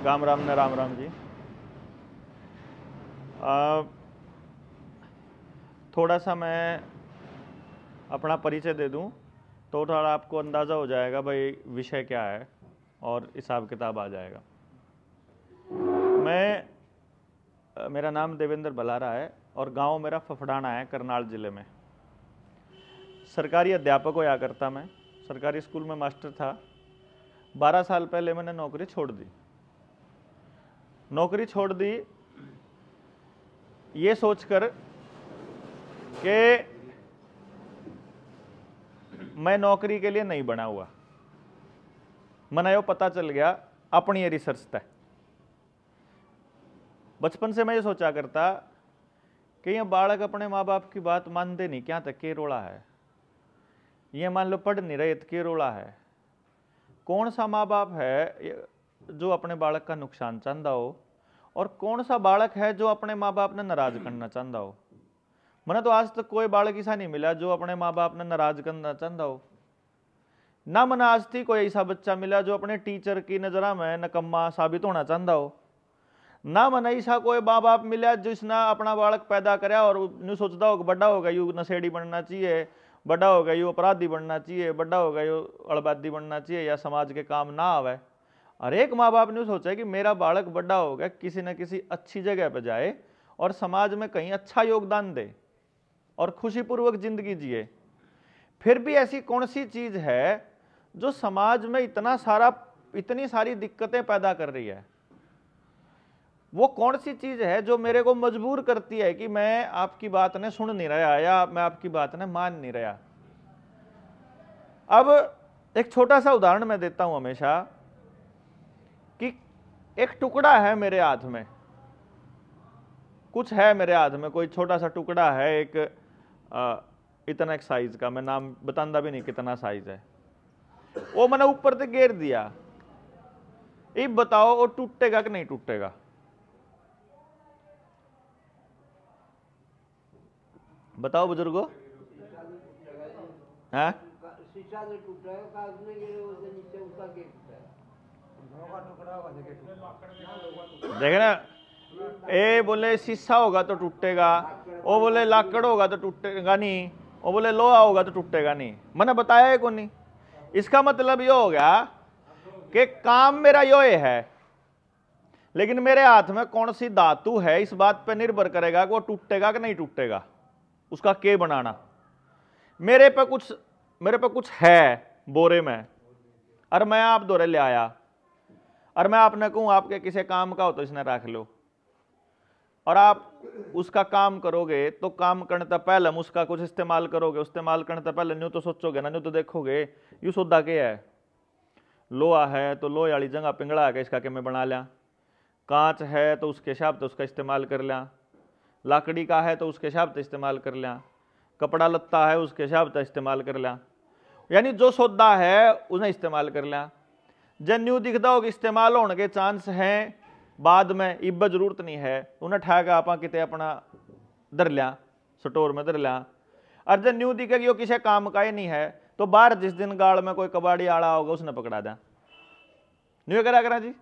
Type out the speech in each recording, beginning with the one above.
राम राम ने राम राम जी। थोड़ा सा मैं अपना परिचय दे दूं तो थोड़ा आपको अंदाज़ा हो जाएगा भाई विषय क्या है और हिसाब किताब आ जाएगा। मेरा नाम देवेंद्र बलारा है और गांव मेरा फफड़ाना है, करनाल ज़िले में। सरकारी अध्यापक होया करता मैं, सरकारी स्कूल में मास्टर था। 12 साल पहले मैंने नौकरी छोड़ दी ये सोचकर कि मैं नौकरी के लिए नहीं बना हुआ। मना यो पता चल गया अपनी ये रिसर्च तय। बचपन से मैं ये सोचा करता कि ये बालक अपने माँ बाप की बात मानते नहीं, क्या तक के रोड़ा है। ये मान लो पढ़ नहीं रहे, के रोड़ा है। कौन सा माँ बाप है जो अपने बालक का नुकसान चाहता हो और कौन सा बालक है जो अपने माँ बाप ने नाराज करना चाहता हो। मैंने तो आज तक कोई बालक ऐसा नहीं मिला जो अपने माँ बाप ने नाराज करना चाहता हो। ना मैंने आज तक कोई ऐसा बच्चा मिला जो अपने टीचर की नजर में नकम्मा साबित होना चाहता हो। ना मैंने ऐसा कोई माँ बाप मिला जिसने अपना बालक पैदा कराया और न्यू सोचता हो कि बड़ा होगा यू नशेड़ी बनना चाहिए, बड़ा होगा यू अपराधी बनना चाहिए, बड़ा होगा यू अड़बादी बनना चाहिए या समाज के काम ना आवे। हर एक माँ बाप ने सोचा कि मेरा बालक बड़ा होगा किसी न किसी अच्छी जगह पर जाए और समाज में कहीं अच्छा योगदान दे और खुशीपूर्वक जिंदगी जिए। फिर भी ऐसी कौन सी चीज है जो समाज में इतनी सारी दिक्कतें पैदा कर रही है। वो कौन सी चीज है जो मेरे को मजबूर करती है कि मैं आपकी बात ने सुन नहीं रहा या मैं आपकी बात ने मान नहीं रहा। अब एक छोटा सा उदाहरण मैं देता हूं हमेशा कि एक टुकड़ा है मेरे हाथ में, कुछ है मेरे हाथ में, कोई छोटा सा टुकड़ा है एक इतना एक साइज का, मैं नाम बतांदा भी नहीं कितना साइज है। वो मैंने ऊपर से गिर दिया। ये बताओ वो टूटेगा कि नहीं टूटेगा? बताओ बुजुर्गो। हैं? देखे ना, ए बोले शीशा होगा तो टूटेगा, वो बोले लाकड़ होगा तो टूटेगा नहीं, वो बोले लोहा होगा तो टूटेगा नहीं। मैंने बताया है को नहीं। इसका मतलब ये हो गया कि काम मेरा यो है, लेकिन मेरे हाथ में कौन सी धातु है इस बात पे निर्भर करेगा कि वो टूटेगा कि नहीं टूटेगा, उसका के बनाना। मेरे पे कुछ है बोरे में और मैं आप दोरे ले आया और मैं आपने कहूं आपके किसी काम का हो तो इसने रख लो और आप उसका काम करोगे तो काम करने से पहले हम उसका कुछ इस्तेमाल करोगे। इस्तेमाल करने से पहले न्यू तो सोचोगे ना, न्यू तो देखोगे यू सौदा के है। लोहा है तो लोहे वाली जगह पिंगला है इसका के मैं बना लिया। कांच है तो उसके हिसाब से उसका इस्तेमाल कर लिया। लाकड़ी का है तो उसके हिसाब से इस्तेमाल कर लिया। कपड़ा लत्ता है उसके हिसाब से इस्तेमाल कर लिया। यानी जो सौदा है उन्हें इस्तेमाल कर लिया। जब न्यू दिखता हो कि इस्तेमाल होने के चांस हैं बाद में, इब जरूरत नहीं है, उन्हें ठा के आप कितने अपना धर लिया, स्टोर में धर लिया। और जब न्यू दिखेगी वो किसी काम का ही नहीं है तो बाहर जिस दिन गाड़ में कोई कबाड़ी आड़ा होगा उसने पकड़ा दिया, न्यू करा जी।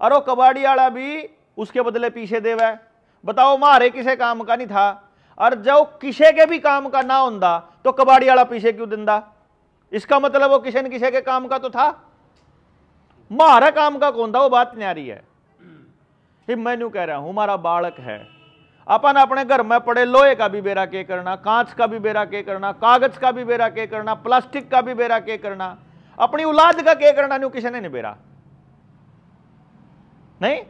और वो कबाड़ी आड़ा भी उसके बदले पीछे देवा। बताओ मारे किसी काम का नहीं था और जब किसी के भी काम का ना होंदा तो कबाड़ी वाला पीछे क्यों दिंदा? इसका मतलब वो किसी न किसी के काम का तो था। मारा काम का कौन था वो बात न्यारी है। मैं न्यू कह रहा हूं हमारा बालक है, अपन अपने घर में पड़े लोहे का भी बेरा के करना, कांच का भी बेरा के करना, कागज का भी बेरा के करना, प्लास्टिक का भी बेरा के करना, अपनी औलाद का के करना न्यू किसी ने नहीं बेरा। नहीं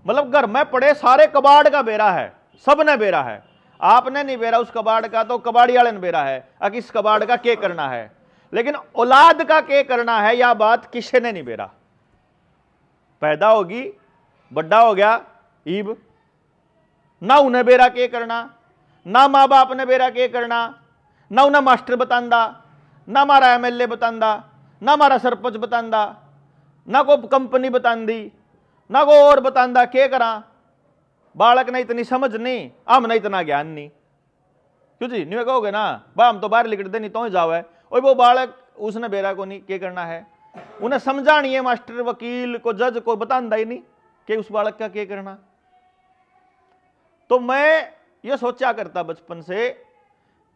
मतलब घर में पड़े सारे कबाड़ का बेरा है, सबने बेरा है। आपने नहीं बेरा उस कबाड़ का तो कबाड़ी वाले ने बेरा है कि इस कबाड़ का के करना है, लेकिन औलाद का के करना है यह बात किसी ने नहीं बेरा। पैदा होगी बड़ा हो गया ईब, ना उन्हें बेरा के करना, ना माँ बाप ने बेरा के करना, ना उन्हें मास्टर बतांदा, ना हमारा एमएलए बतांदा, ना हमारा सरपंच बतांदा, ना को कंपनी बतांदी, ना को और बतांदा के करा। बालक ने इतनी समझ नहीं, हमने इतना ज्ञान नहीं। क्यों जी नहीं कहोगे ना बा हम तो बाहर लिख देनी तो ही जावे, और वो बालक उसने बेरा को नहीं के करना है। उन्हें समझा नहीं है, मास्टर वकील को जज को बताता ही नहीं कि उस बालक का क्या करना। तो मैं ये सोचा करता बचपन से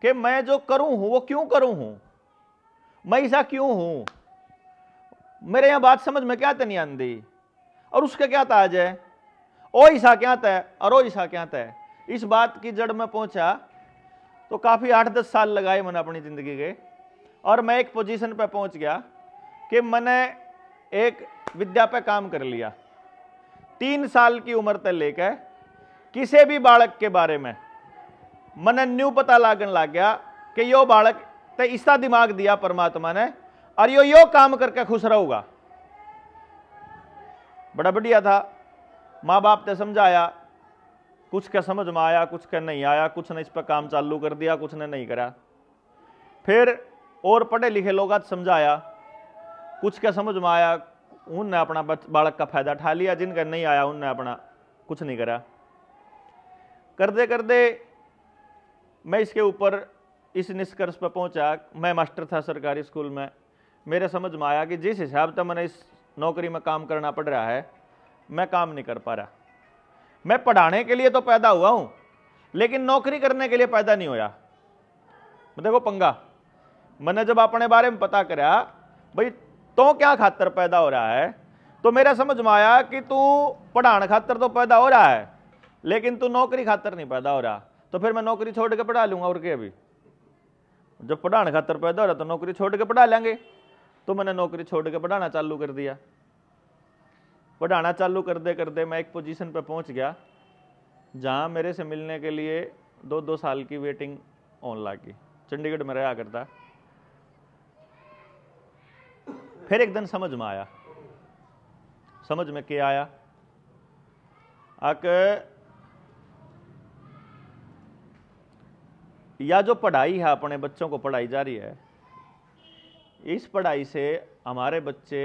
कि मैं जो करूं हूं वो क्यों करूं हूं, मैं ऐसा क्यों हूं, मेरे यहां बात समझ में क्या तो नहीं आती, और उसका क्या ताज है, ओ ईसा क्या था और ओ ईसा क्या था। इस बात की जड़ में पहुंचा तो काफी 8-10 साल लगाए मैंने अपनी जिंदगी के, और मैं एक पोजीशन पे पहुंच गया कि मैंने एक विद्या पे काम कर लिया। 3 साल की उम्र तक लेकर किसी भी बालक के बारे में मैंने न्यू पता लागन लग गया कि यो बालक ते इसका दिमाग दिया परमात्मा ने, और यो काम करके खुश रहूगा। बड़ा बढ़िया था। माँ बाप ने समझाया, कुछ का समझ में आया, कुछ का नहीं आया, कुछ ने इस पर काम चालू कर दिया, कुछ ने नहीं करा। फिर और पढ़े लिखे लोग समझाया, कुछ का समझ में आया, उनने अपना बालक का फायदा उठा लिया, जिनका नहीं आया उनने अपना कुछ नहीं करा। करते करते मैं इसके ऊपर इस निष्कर्ष पर पहुंचा, मैं मास्टर था सरकारी स्कूल में, मेरे समझ में आया कि जिस हिसाब से मैंने इस नौकरी में काम करना पड़ रहा है, मैं काम नहीं कर पा रहा। मैं पढ़ाने के लिए तो पैदा हुआ हूं, लेकिन नौकरी करने के लिए पैदा नहीं होया। देखो पंगा, मैंने जब अपने बारे में पता करा भाई तो क्या खातर पैदा हो रहा है, तो मेरा समझ में आया कि तू पढ़ाने खातर तो पैदा हो रहा है, लेकिन तू नौकरी खातर नहीं पैदा हो रहा। तो फिर मैं नौकरी छोड़ के पढ़ा लूंगा, और क्या। अभी जब पढ़ाने खातर पैदा हो रहा तो नौकरी छोड़ के पढ़ा लेंगे। तो मैंने नौकरी छोड़ के पढ़ाना चालू कर दिया। पढ़ाना चालू करते करते मैं एक पोजीशन पे पहुंच गया जहां मेरे से मिलने के लिए 2-2 साल की वेटिंग होने लगी। चंडीगढ़ में रहा करता। फिर एक दिन समझ में आया। समझ में क्या आया, या जो पढ़ाई है अपने बच्चों को पढ़ाई जा रही है, इस पढ़ाई से हमारे बच्चे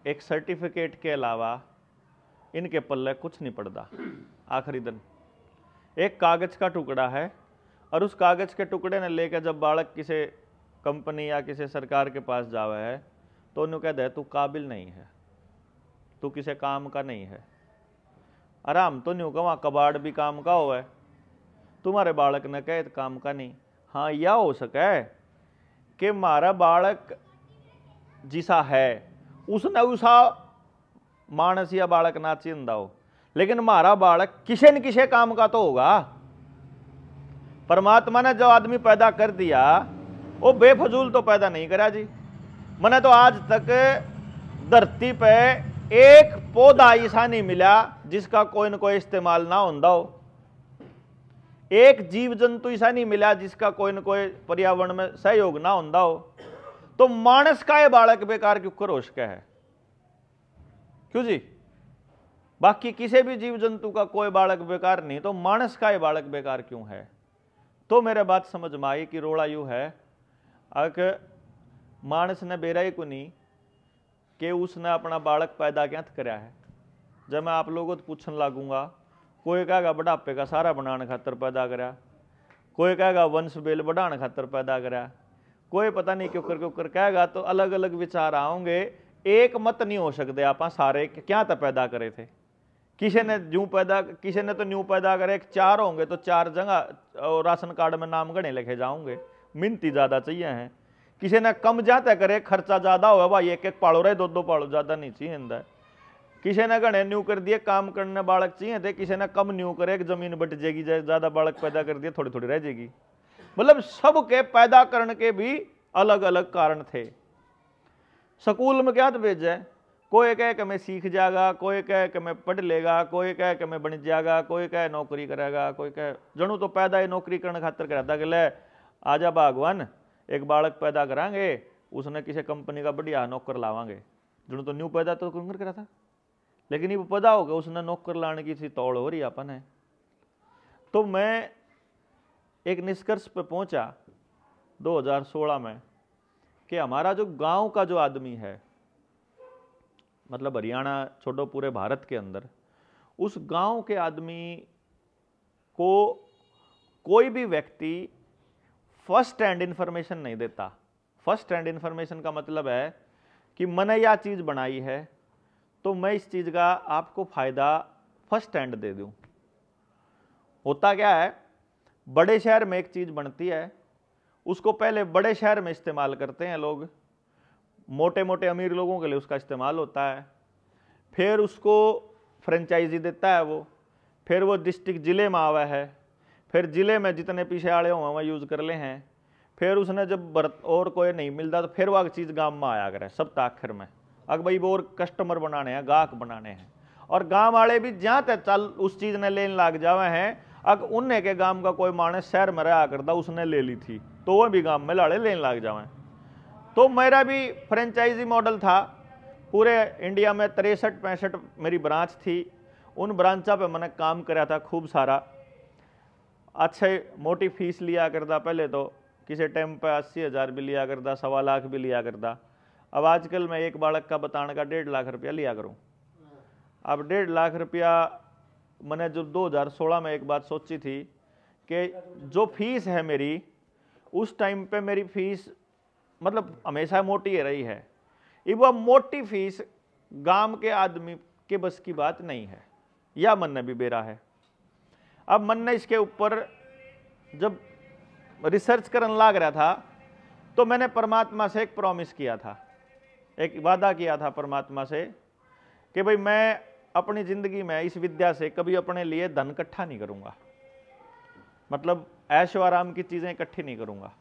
एक सर्टिफिकेट के अलावा इनके पल्ले कुछ नहीं पड़ता। आखिरी दिन एक कागज का टुकड़ा है, और उस कागज के टुकड़े ने लेकर जब बालक किसी कंपनी या किसी सरकार के पास जावे है तो उन्हें कहते हैं तू काबिल नहीं है, तू किसी काम का नहीं है। आराम तो नहीं कहवा कबाड़ भी काम का हो है, तुम्हारे बालक ने कहे काम का नहीं। हाँ, यह हो सके कि मारा बालक जिसा है उसने उसा मानस या बालक ना चिंदा हो, लेकिन मारा बालक किसी न किसी काम का तो होगा। परमात्मा ने जो आदमी पैदा कर दिया वो बेफजूल तो पैदा नहीं करा जी। मैंने तो आज तक धरती पे एक पौधा ऐसा नहीं मिला जिसका कोई न कोई इस्तेमाल ना होता हो। एक जीव जंतु ऐसा नहीं मिला जिसका कोई न कोई पर्यावरण में सहयोग ना होता हो। तो मानस का ये बालक बेकार क्यों कर हो सके है, क्यों जी? बाकी किसी भी जीव जंतु का कोई बालक बेकार नहीं, तो मानस का ये बालक बेकार क्यों है? तो मेरे बात समझ में आई कि रोड़ा यूं है मानस ने बेरा ही को नहीं कि उसने अपना बालक पैदा क्या करा है। जब मैं आप लोगों को पूछने लगूंगा, कोई कहेगा बुढ़ापे का सारा बनाने खातर पैदा करा, कोई कहेगा वंश बेल बढ़ाने खातर पैदा करा, कोई पता नहीं क्यों कर कहेगा। तो अलग अलग विचार आओगे, एक मत नहीं हो सकते आप सारे क्या तो पैदा करे थे। किसी ने यूं पैदा, किसी ने तो न्यू पैदा करे। 4 होंगे तो 4 जगह और राशन कार्ड में नाम गणे लिखे जाओगे, मिन्नती ज्यादा चाहिए हैं। किसी ने कम जाता करे, खर्चा ज्यादा हो भाई, 1-1 पाड़ो रहे, 2-2 पाड़ो, ज्यादा नहीं चाहिए। किसी ने गणे न्यू कर दिए, काम करने बालक चाहिए थे। किसी ने कम न्यू करे, जमीन बट जाएगी, ज्यादा बालक पैदा कर दिए, थोड़ी थोड़ी रह जाएगी। मतलब सबके पैदा करने के भी अलग अलग कारण थे। स्कूल में क्या तो भेजा है, कोई कहे कि मैं सीख जाएगा, कोई कहे कि मैं पढ़ लेगा, कोई कहे कि मैं बन जाएगा, कोई कहे नौकरी करेगा, कोई कहे जनू तो पैदा ही नौकरी करने खातर कराता कि ले आजा भगवान एक बालक पैदा करांगे, उसने किसी कंपनी का बढ़िया नौकर लावांगे। जनू तो न्यू पैदा तो करा था, लेकिन ये पैदा हो गया उसने नौकर लाने की सी तौड़ हो रही अपन है। तो मैं एक निष्कर्ष पे पहुंचा 2016 में कि हमारा जो गांव का जो आदमी है, मतलब हरियाणा छोड़ो पूरे भारत के अंदर, उस गांव के आदमी को कोई भी व्यक्ति फर्स्ट हैंड इंफॉर्मेशन नहीं देता। फर्स्ट हैंड इंफॉर्मेशन का मतलब है कि मैंने यह चीज़ बनाई है तो मैं इस चीज़ का आपको फ़ायदा फर्स्ट हैंड दे दूं। होता क्या है, बड़े शहर में एक चीज़ बनती है, उसको पहले बड़े शहर में इस्तेमाल करते हैं लोग, मोटे मोटे अमीर लोगों के लिए उसका इस्तेमाल होता है, फिर उसको फ्रेंचाइजी देता है वो, फिर वो डिस्ट्रिक्ट ज़िले में आवा है, फिर ज़िले में जितने पीछे आड़े हों वह यूज़ कर ले हैं, फिर उसने जब और कोई नहीं मिलता तो फिर वह चीज़ गांव में आया करे सब आखिर में। अगर भाई वो और कस्टमर बनाने हैं, गाहक बनाने हैं, और गांव वाले भी जहाँ तक चल उस चीज़ ने लेने लग जावे हैं। अगर उन्हें के गांव का कोई मानस शहर में रहा करता उसने ले ली थी तो वह भी गांव में लाड़े लेने लग जावे। तो मेरा भी फ्रेंचाइजी मॉडल था। पूरे इंडिया में 63-65 मेरी ब्रांच थी। उन ब्रांचा पे मैंने काम करा था खूब सारा। अच्छे मोटी फीस लिया करता, पहले तो किसी टाइम पे 80,000 भी लिया करता, 1.25 लाख भी लिया करता। अब आजकल मैं एक बालक का बताने का 1.5 लाख रुपया लिया करूं। अब 1.5 लाख रुपया मैंने जो 2016 में एक बात सोची थी कि जो फीस है मेरी, उस टाइम पे मेरी फीस मतलब हमेशा मोटी ही रही है। ये वह मोटी फीस गांव के आदमी के बस की बात नहीं है, या मन ने भी बेरा है। अब मन ने इसके ऊपर जब रिसर्च करने लग रहा था तो मैंने परमात्मा से एक प्रॉमिस किया था, एक वादा किया था परमात्मा से कि भाई मैं अपनी ज़िंदगी में इस विद्या से कभी अपने लिए धन इकट्ठा नहीं करूँगा, मतलब ऐशो आराम की चीज़ें इकट्ठी नहीं करूँगा।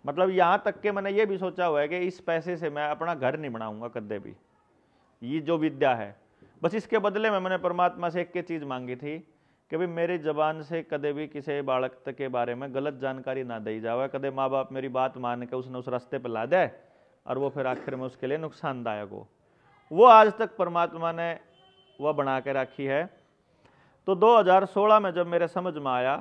मतलब यहाँ तक कि मैंने ये भी सोचा हुआ है कि इस पैसे से मैं अपना घर नहीं बनाऊँगा कदे भी। ये जो विद्या है बस इसके बदले में मैंने परमात्मा से एक ही चीज़ मांगी थी कि भाई मेरी ज़बान से कदे भी किसी बालक के बारे में गलत जानकारी ना दी जावे, कदे माँ बाप मेरी बात मान के उसने उस रास्ते पर ला दे और वो फिर आखिर में उसके लिए नुकसानदायक हो। वो आज तक परमात्मा ने वह बना के रखी है। तो 2016 में जब मेरे समझ में आया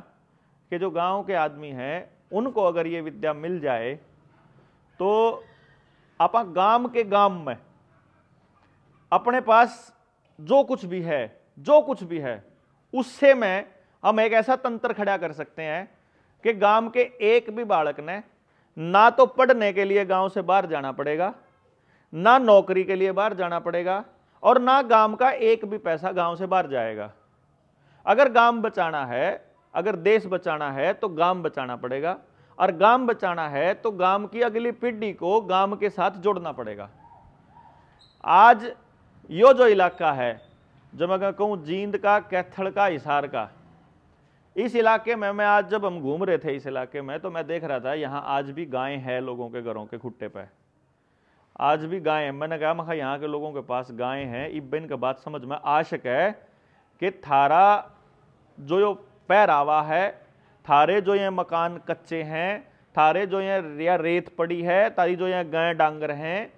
कि जो गांव के आदमी हैं उनको अगर ये विद्या मिल जाए तो आप गांव के गांव में अपने पास जो कुछ भी है उससे में हम एक ऐसा तंत्र खड़ा कर सकते हैं कि गांव के एक भी बालक ने ना तो पढ़ने के लिए गांव से बाहर जाना पड़ेगा, ना नौकरी के लिए बाहर जाना पड़ेगा, और ना गांव का एक भी पैसा गांव से बाहर जाएगा। अगर गांव बचाना है, अगर देश बचाना है तो गांव बचाना पड़ेगा, और गांव बचाना है तो गांव की अगली पीढ़ी को गांव के साथ जोड़ना पड़ेगा। आज यो जो इलाका है, जब मैं कहूँ जींद का, कैथल का, हिसार का, इस इलाके में मैं आज जब हम घूम रहे थे इस इलाके में तो मैं देख रहा था यहाँ आज भी गाय है लोगों के घरों के खुट्टे पे, आज भी गाय है। मैंने कहा मैं यहाँ के लोगों के पास गाय हैं, इब्बन का बात समझ में आशक है कि थारा जो यो पहरावा है, थारे जो ये मकान कच्चे हैं, थारे जो ये या रेत पड़ी है, तारी जो ये गाय डांगर हैं,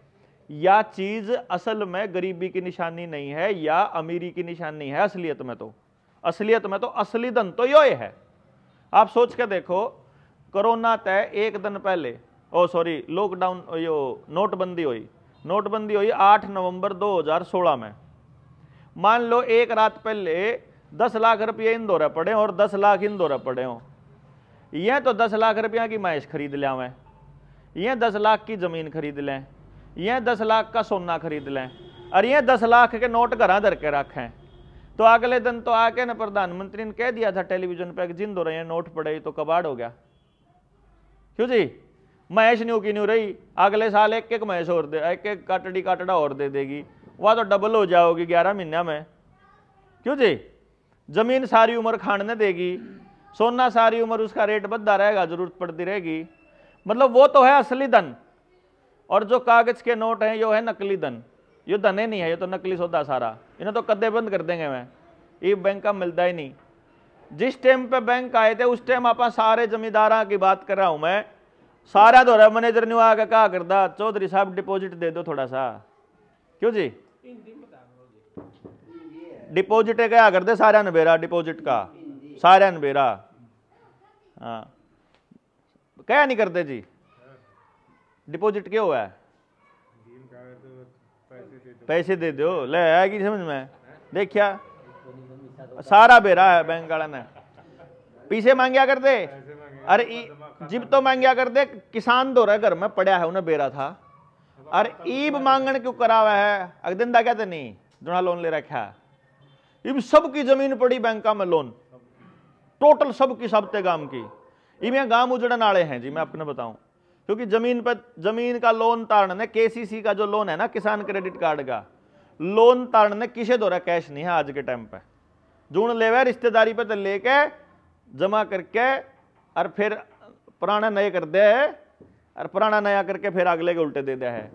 या चीज असल में गरीबी की निशानी नहीं है या अमीरी की निशानी है। असलियत में तो असली धन तो यो है। आप सोच के देखो, कोरोना तय एक दिन पहले, लॉकडाउन, यो नोटबंदी हुई 8 नवंबर 2016 में। मान लो एक रात पहले 10 लाख रुपये इन दौरे पड़े और 10 लाख इन दौरे पड़े हों। यह तो 10 लाख रुपया की मैश खरीद लिया मैं, यह 10 लाख की जमीन खरीद लें, यह 10 लाख का सोना खरीद लें, और यह 10 लाख के नोट घर धर के रखें। तो अगले दिन तो आके ना प्रधानमंत्री ने कह दिया था टेलीविजन पे, जिन दो रहे नोट पड़े तो कबाड़ हो गया। क्यों जी? मैश न्यू की न्यू रही, अगले साल एक मैश और दे, एक काटड़ा और दे देगी, वह तो डबल हो जाओगी 11 महीने में। क्यों जी? जमीन सारी उम्र खाने देगी, सोना सारी उम्र उसका रेट बढ़ता रहेगा, जरूरत पड़ती रहेगी। मतलब वो तो है असली धन, और जो कागज के नोट हैं यो है नकली धन। ये धन ही नहीं है, ये तो नकली सौदा सारा। इन्हें तो कदे बंद कर देंगे मैं, ये बैंक का मिलता ही नहीं। जिस टाइम पे बैंक आए थे उस टाइम आप सारे जमींदारा की बात कर रहा हूं मैं, सारा दो रहा मैनेजर ने आके कहा करता, चौधरी साहब डिपॉजिट दे दो थोड़ा सा। क्यों जी? डिपॉजिट क्या करते सारा नबेरा, डिपॉजिट का सारा नबेरा। हाँ, क्या नहीं करते जी? डिपॉजिट क्यों हुआ है? पैसे दे दो, ले आएगी समझ में। देखिया सारा बेरा है बैंक वाला ने, पीछे मांगया कर दे। अरे जिब तो मांगया कर दे, किसान दो रहा घर में पड़ा है, उन्हें बेरा था, और ईब मांगण क्यों करावा है? अगदिन दा कहते नहीं जुना लोन ले रखा है, इब सबकी जमीन पड़ी बैंका में लोन, टोटल सबकी सबते गांव की। इमें गांव उजड़न वाले हैं जी, मैं आपने बताऊं, क्योंकि जमीन का लोन तारने, केसीसी का जो लोन है ना, किसान क्रेडिट कार्ड का लोन तारने किसे द्वारा कैश नहीं है आज के टाइम पे, जून लेवे रिश्तेदारी पे तो लेके जमा करके और फिर पुराना नए कर दे है, और पुराना नया करके फिर अगले के उल्टे दे दिया है,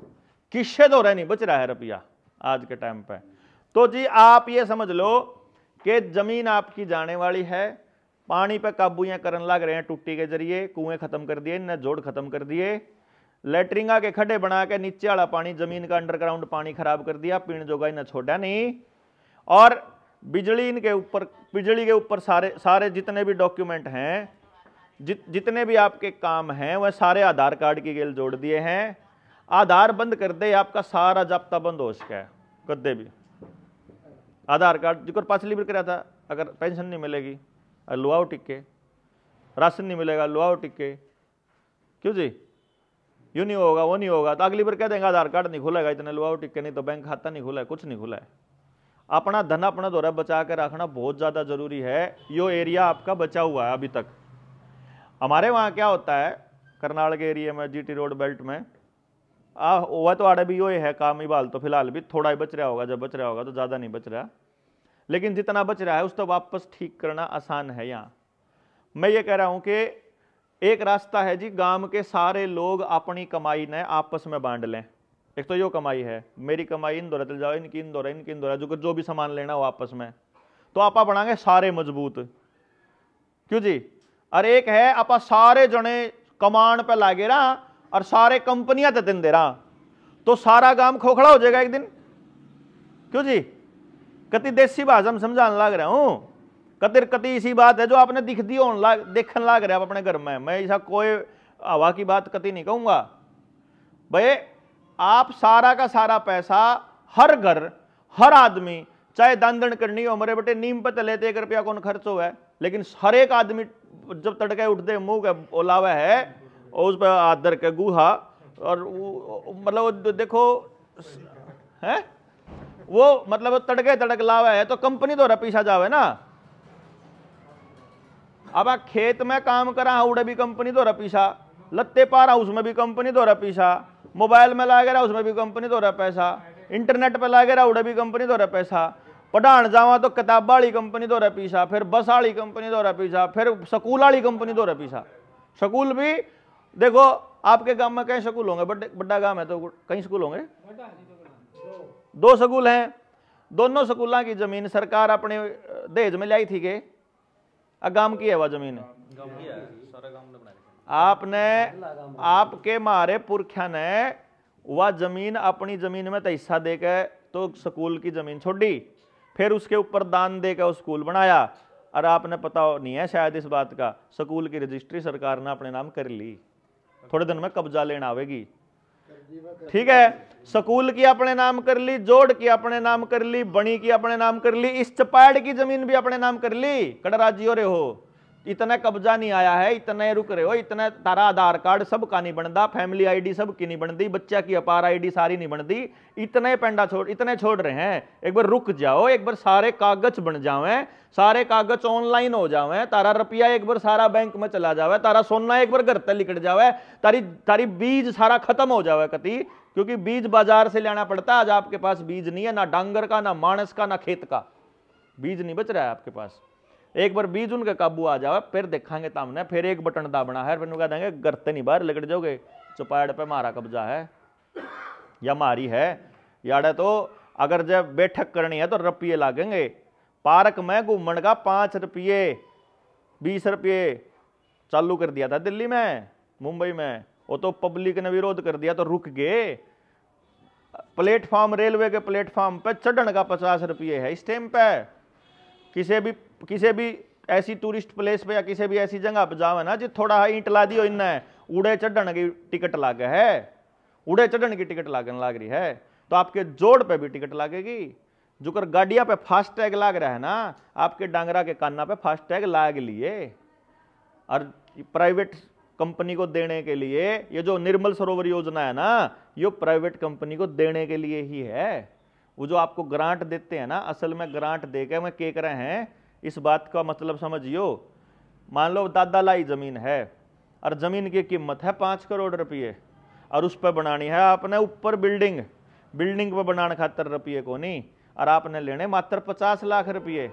किससे दो नहीं बच रहा है रुपया आज के टाइम पे। तो जी आप ये समझ लो कि जमीन आपकी जाने वाली है, पानी पे काबू करन लग रहे हैं टुट्टी के जरिए, कुएं खत्म कर दिए, इनने जोड़ खत्म कर दिए, लेटरिंगा के खड्डे बना के नीचे वाला पानी जमीन का अंडरग्राउंड पानी खराब कर दिया, पीने जोगा इन्हें छोड़ा नहीं। और बिजली के ऊपर सारे जितने भी डॉक्यूमेंट हैं, जितने भी आपके काम हैं, वह सारे आधार कार्ड की गेल जोड़ दिए हैं। आधार बंद कर दे आपका सारा जाब्ता बंद हो सका है, कदे भी आधार कार्ड जिक्र पाछली भी करा था, अगर पेंशन नहीं मिलेगी लुआओ टिक्के, राशन नहीं मिलेगा लुआओ टिक्के, क्यों जी यूं नहीं होगा वो नहीं होगा, तो अगली बार कह देंगे आधार कार्ड नहीं खुलेगा, इतने लुआओ टिक्के नहीं तो बैंक खाता नहीं खुला है, कुछ नहीं खुला है। अपना धन अपना दौरा बचा कर रखना बहुत ज़्यादा जरूरी है। यो एरिया आपका बचा हुआ है अभी तक। हमारे वहाँ क्या होता है करनाल के एरिया में, जीटी रोड बेल्ट में, वह तो आड़े भी यो है काम ही बाल, तो फिलहाल भी थोड़ा ही बच रहा होगा, जब बच रहा होगा तो ज़्यादा नहीं बच रहा, लेकिन जितना बच रहा है उसको वापस ठीक करना आसान है। यहाँ मैं ये कह रहा हूँ कि एक रास्ता है जी, गांव के सारे लोग अपनी कमाई ने आपस में बांट लें। एक तो यो कमाई है, मेरी कमाई इन दौरा चल जाओ, इनकी इन दौरा, जो भी सामान लेना हो आपस में, तो आपा बनाएंगे सारे मजबूत, क्यों जी। और एक है आपा सारे जने कमान पे लागे रहा और सारे कंपनियां तो दिन दे रहा, तो सारा गांव खोखला हो जाएगा एक दिन, क्यों जी। कति देसी भाषा में समझाने लग रहा हूं, कति इसी बात है जो आपने देखने लग रहा है अपने घर में। मैं ऐसा कोई हवा की बात कति नहीं कहूंगा भाई। आप सारा का सारा पैसा हर घर हर आदमी, चाहे दान दंड करनी हो, हमारे बेटे नीम पे लेते 1 रुपया कौन खर्च हुआ है, लेकिन हर एक आदमी जब तड़के उठते मुंह के ओलावा है और उस पर आदर के गुहा, और मतलब देखो है वो, मतलब तड़के लावा है तो कंपनी द्वारा पीछा जावे ना। अब आप खेत में काम करा उड़े भी कंपनी द्वारा पीछा, लत्ते पा रहा उसमें भी कंपनी द्वारा पीछा, मोबाइल में लागे रहा उसमें भी कंपनी द्वारा पैसा, इंटरनेट पे लागे रहा उड़े भी कंपनी द्वारा पैसा, पढ़ान जावा तो किताब वाली कंपनी द्वारा पीछा, फिर बस वाली कंपनी द्वारा पीछा, फिर स्कूल वाली कंपनी द्वारा पीछा। स्कूल भी देखो आपके गांव में कई स्कूल होंगे, बड़ा गांव है तो कई स्कूल होंगे, 2 स्कूल हैं, दोनों स्कूलों की जमीन सरकार अपने दहेज में लाई थी के गांव की है वह जमीन, आपने आपके मारे पुरखा ने वह जमीन अपनी जमीन में तो हिस्सा देकर तो स्कूल की जमीन छोड़ी, फिर उसके ऊपर दान देकर स्कूल बनाया, और आपने पता नहीं है शायद इस बात का, स्कूल की रजिस्ट्री सरकार ने अपने नाम कर ली, थोड़े दिन में कब्जा लेना आवेगी, ठीक है। स्कूल की अपने नाम कर ली, जोड़ की अपने नाम कर ली, बणी की अपने नाम कर ली, इस चपाड़ की जमीन भी अपने नाम कर ली। कड़राजी हो रहे हो, इतना कब्जा नहीं आया है, इतने रुक रहे हो, इतना तारा आधार कार्ड सब का नहीं बनता, फैमिली आईडी सब की नहीं बनती, बच्चा की अपार आईडी सारी नहीं बनती, इतने पेंडा इतने छोड़ रहे हैं। एक बार रुक जाओ, एक बार सारे कागज बन जावे, सारे कागज ऑनलाइन हो जावे, तारा रुपया एक बार सारा बैंक में चला जावे, तारा सोना एक बार घर तक लिकट जावे, तारी बीज सारा खत्म हो जावे कति, क्योंकि बीज बाजार से लेना पड़ता है। आज आपके पास बीज नहीं है, ना डांगर का, ना मानस का, ना खेत का, बीज नहीं बच रहा है आपके पास। एक बार बीज उनके काबू आ जावे, फिर देखांगे तामने, फिर एक बटन दाबना है, फिर कह देंगे गरते नहीं बाहर लिकट जाओगे, चौपाड़ पे मारा कब्जा है या मारी है। यार तो अगर जब बैठक करनी है तो रुपये लागेंगे, पार्क में घूमन का 5 रुपये 20 रुपये चालू कर दिया था दिल्ली में, मुंबई में, वो तो पब्लिक ने विरोध कर दिया तो रुक गए। प्लेटफॉर्म, रेलवे के प्लेटफॉर्म पे चढ़ने का 50 रुपये है इस टाइम पे। किसी भी ऐसी टूरिस्ट प्लेस पे या किसी भी ऐसी जगह पे जाओ ना जी, थोड़ा ईंट ला दियो इन्हें, उड़े चढ़ने की टिकट लागे है, उड़े चढ़ने की टिकट लागने लाग रही है, तो आपके जोड़ पे भी टिकट लागेगी। जो कर गाड़ियां पे फास्ट टैग लाग रहा है ना, आपके डांगरा के कान्ना पे फास्ट टैग लाग लिए। और प्राइवेट कंपनी को देने के लिए, ये जो निर्मल सरोवर योजना है ना, ये प्राइवेट कंपनी को देने के लिए ही है। वो जो आपको ग्रांट देते हैं ना, असल में ग्रांट देकर मैं क्या कर रहे हैं, इस बात का मतलब समझियो। मान लो दादा लाई जमीन है और जमीन की कीमत है 5 करोड़ रुपये, और उस पर बनानी है आपने ऊपर बिल्डिंग, बिल्डिंग पर बनाने खातर रुपये को नहीं, और आपने लेने मात्र 50 लाख रुपये।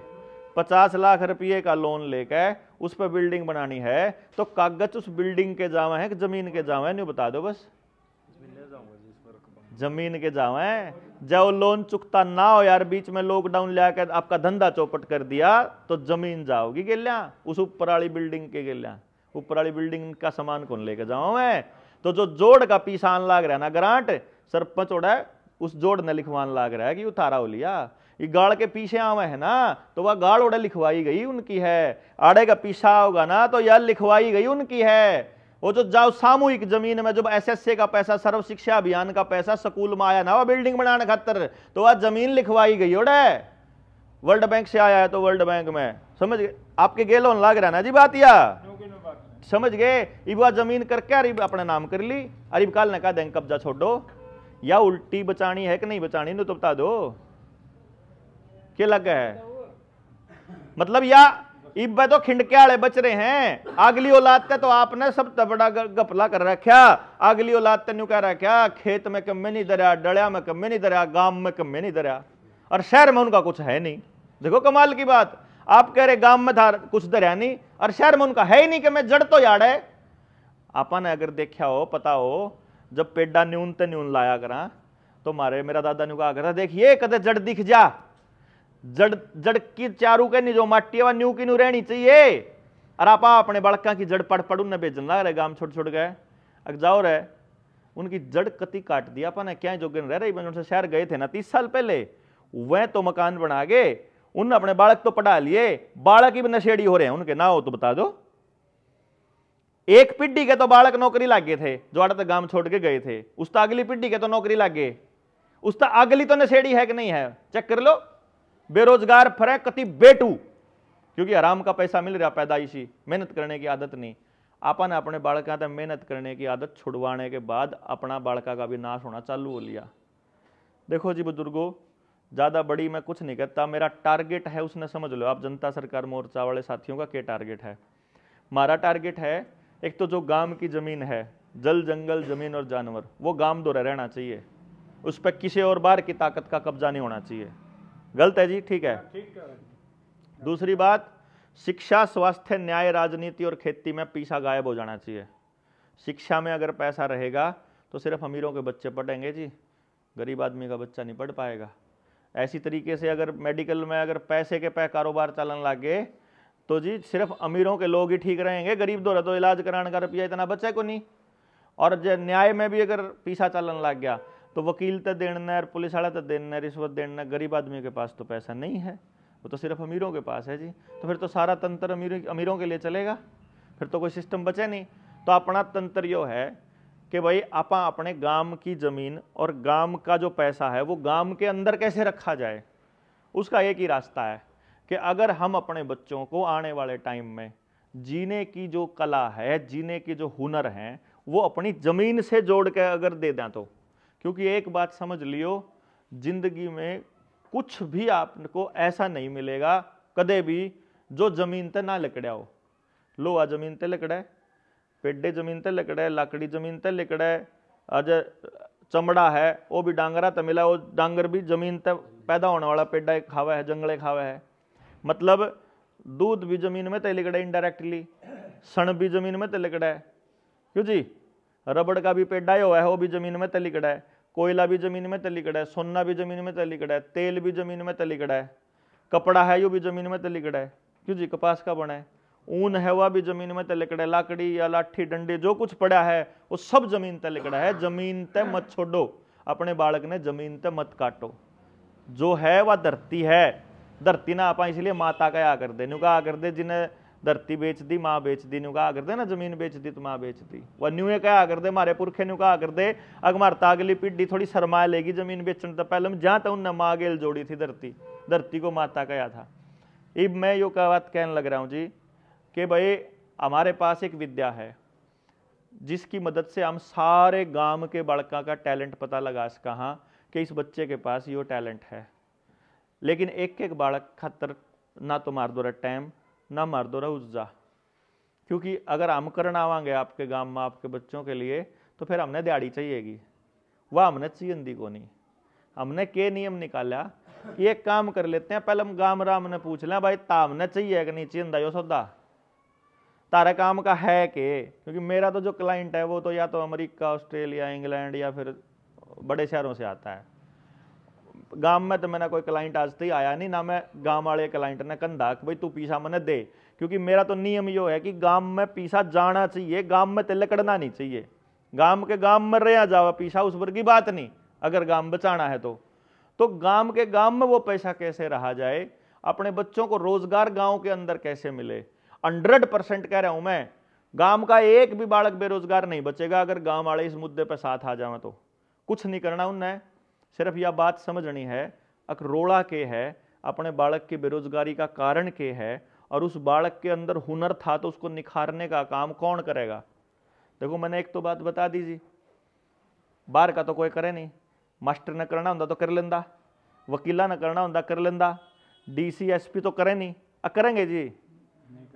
50 लाख रुपये का लोन लेकर उस पर बिल्डिंग बनानी है, तो कागज उस बिल्डिंग के जावे हैं कि जमीन के जावे हैं, नहीं बता दो बस। जमीन के जावे। जब लोन चुकता ना हो यार, बीच में लॉकडाउन लाकर आपका धंधा चौपट कर दिया, तो जमीन जाओगी गेल्या उस ऊपर वाली बिल्डिंग के गेल्या। ऊपर वाली बिल्डिंग का सामान कौन लेके जाऊं मैं? तो जो जोड़ का पीसान लाग रहा है ना ग्रांट, सरपंच उड़ा उस जोड़ ने लिखवान लाग रहा है कि उतारा हो लिया। ये गाड़ के पीछे आवे है ना, तो वह गाड़ उड़ा लिखवाई गई उनकी है। आड़े का पीछा होगा ना, तो यह लिखवाई गई उनकी है। वो जो जाओ सामूहिक जमीन में जब एसएसए का पैसा, सर्व शिक्षा अभियान का पैसा स्कूल में आया ना, वह बिल्डिंग बनाने खातर, तो वह जमीन लिखवाई गई ओडे। वर्ल्ड बैंक से आया है तो वर्ल्ड बैंक में, समझ गए? आपके गेलोन लाग रहा है ना जी बात, या समझ गए? इब वह जमीन करके अरीब अपने नाम कर ली, अरीब काल ने कहा दें कब्जा छोड़ो, या उल्टी बचानी है कि नहीं बचानी, तो बता दो क्या लगा है। मतलब या इब तो खिंडके वाले बच रहे हैं, अगली औलाद ते तो आपने सब बड़ा गपला कर रखा। अगली औलाद ते न्यू कह रखा खेत में कम्मे नहीं दरिया, डलिया में कम्मे नहीं दरिया, गांव में कम्मे नहीं दरिया, और शहर में उनका कुछ है नहीं। देखो कमाल की बात, आप कह रहे गांव में था कुछ दरिया नहीं, और शहर में उनका है ही नहीं कि मैं जड़ तो याड है। आपने अगर देखा हो, पता हो, जब पेडा न्यून ते न्यून लाया करा, तो मेरा दादा न्यू कहा करता, देखिए कदे जड़ दिख जा, जड़ की चारू के नहीं जो माटी है वह न्यू की न्यू रहनी चाहिए। और आप अपने बड़का की जड़ पड़ पड़ू ने बेचन लग रहे, गांव छोड़ छोड़ गए, अग जाओ रहे, उनकी जड़ कति काट दिया अपन क्या जोगिन रह रही। उनसे शहर गए थे ना 30 साल पहले, वह तो मकान बना गए, उन अपने बालक तो पढ़ा लिए, बालक ही नशेड़ी हो रहे हैं उनके ना हो तो बता दो। एक पीढ़ी के तो बालक नौकरी लाग गए थे जो आड़े तक गांव छोड़ के गए थे, उस अगली पीढ़ी के तो नौकरी लाग गए, उस अगली तो नशेड़ी है कि नहीं है, चेक कर लो। बेरोजगार फरे कति बेटू, क्योंकि आराम का पैसा मिल रहा, पैदाइशी मेहनत करने की आदत नहीं। आपन अपने बालका तक मेहनत करने की आदत छुड़वाने के बाद अपना बालका का भी नाश होना चालू हो लिया। देखो जी बुजुर्गों, ज्यादा बड़ी मैं कुछ नहीं कहता, मेरा टारगेट है उसने समझ लो आप जनता सरकार मोर्चा वाले साथियों का क्या टारगेट है। हमारा टारगेट है, एक तो जो गांव की जमीन है, जल जंगल जमीन और जानवर, वो गांव दौरा रहना चाहिए, उस पर किसी और बार की ताकत का कब्जा नहीं होना चाहिए। गलत है जी? ठीक है। दूसरी बात, शिक्षा, स्वास्थ्य, न्याय, राजनीति और खेती में पैसा गायब हो जाना चाहिए। शिक्षा में अगर पैसा रहेगा तो सिर्फ अमीरों के बच्चे पढ़ेंगे जी, गरीब आदमी का बच्चा नहीं पढ़ पाएगा। ऐसी तरीके से अगर मेडिकल में अगर पैसे के पे कारोबार चलन लगे तो जी सिर्फ अमीरों के लोग ही ठीक रहेंगे, गरीब दौरा तो इलाज कराने का रुपया इतना बच्चे को नहीं। और न्याय में भी अगर पैसा चलन लग गया तो वकील तो देना, पुलिस वाला तो देना, रिश्वत देना, गरीब आदमी के पास तो पैसा नहीं है, वो तो सिर्फ अमीरों के पास है जी। तो फिर तो सारा तंत्र अमीरों के लिए चलेगा, फिर तो कोई सिस्टम बचे नहीं। तो अपना तंत्र यो है कि भाई आप अपने गांव की जमीन और गांव का जो पैसा है वो गांव के अंदर कैसे रखा जाए, उसका एक ही रास्ता है कि अगर हम अपने बच्चों को आने वाले टाइम में जीने की जो कला है, जीने की जो हुनर है, वो अपनी जमीन से जोड़ के अगर दे दें तो। क्योंकि एक बात समझ लियो, जिंदगी में कुछ भी आपको ऐसा नहीं मिलेगा कदे भी जो जमीन ते ना लकड़ा हो। लोहा जमीन ते लकड़ा है, पेडे जमीन ते लकड़ा है, लकड़ी जमीन ते लकड़ा है, आज चमड़ा है वो भी डांगरा ते मिला, वो डांगर भी जमीन ते पैदा होने वाला पेडा खावा है, जंगले खावा है। मतलब दूध भी जमीन में ते लिकड़ा है इनडायरेक्टली, सण भी जमीन में ते लिकड़ा है, क्यों जी? रबड़ का भी पेडा हुआ है वो भी जमीन में ते लिकड़ा है, कोयला भी जमीन में ते लिकड़ा है, सोना भी जमीन में ते लिकड़ा है, तेल भी जमीन में ते लिकड़ा है, कपड़ा है यो भी जमीन में ते लिकड़ा है, क्यों जी? कपास का बना है, ऊन है वह भी जमीन में ते लिकड़ा है, लाकड़ी या लाठी डंडे जो कुछ पड़ा है वो सब जमीन ते लिकड़ा है। जमीन ते मत छोड़ो, अपने बालक ने जमीन ते मत काटो। जो है वह धरती है, धरती ना आपा इसलिए माता कहा कर दे, न्यू कहा कर दे जिन्हें धरती बेच दी माँ बेच दी, न्यू कहा कर दे ना जमीन बेच दी तो माँ बेच दी। वह न्यू कहा कर दे, हमारे पुरखे न्यू कहा कर दे, अगर मारता अगली पीढ़ी थोड़ी शर्मा लेगी जमीन बेचने तो पहले जहां तक उनने माँ गेल जोड़ी थी, धरती को माता कहा था। अब मैं यो बात कहने लग रहा हूं जी कि भाई हमारे पास एक विद्या है, जिसकी मदद से हम सारे गांव के बालका का टैलेंट पता लगा सका हाँ कि इस बच्चे के पास यो टैलेंट है। लेकिन एक एक बालक खातर ना तो मार दो रहा टाइम, ना मार दो रहा ऊर्जा, क्योंकि अगर हम करना आवांगे आपके गांव में आपके बच्चों के लिए तो फिर हमने दिहाड़ी चाहिएगी, वह हमने चाहिए को नहीं। हमने के नियम निकाला कि एक काम कर लेते हैं, पहले हम गांव राम ने पूछ लें भाई तामने चाहिए कि नहीं चाहिए यो सौदा तारा काम का है के, क्योंकि मेरा तो जो क्लाइंट है वो तो या तो अमेरिका, ऑस्ट्रेलिया, इंग्लैंड या फिर बड़े शहरों से आता है। गांव में तो मेरा कोई क्लाइंट आज तक आया नहीं, ना मैं गांव वाले क्लाइंट ने कंधा कि भाई तू पीसा मैंने दे, क्योंकि मेरा तो नियम यो है कि गांव में पीसा जाना चाहिए, गांव में तिलकड़ना नहीं चाहिए। गांव के गांव में रह जावा पीसा उस पर की बात नहीं, अगर गांव बचाना है तो गांव के गांव में वो पैसा कैसे रहा जाए, अपने बच्चों को रोजगार गांव के अंदर कैसे मिले। 100% कह रहा हूं मैं, गांव का एक भी बालक बेरोजगार नहीं बचेगा अगर गांव वाले इस मुद्दे पर साथ आ जाए। तो कुछ नहीं करना उन्हें, सिर्फ यह बात समझनी है अकरोड़ा के है, अपने बालक की बेरोजगारी का कारण के है, और उस बालक के अंदर हुनर था तो उसको निखारने का काम कौन करेगा। देखो मैंने एक तो बात बता दीजिए, बाहर का तो कोई करे नहीं, मास्टर ने करना होता तो कर लेंदा, वकीला ने करना होता कर लेंदा, डीसी एसपी तो करे नहीं, करेंगे जी,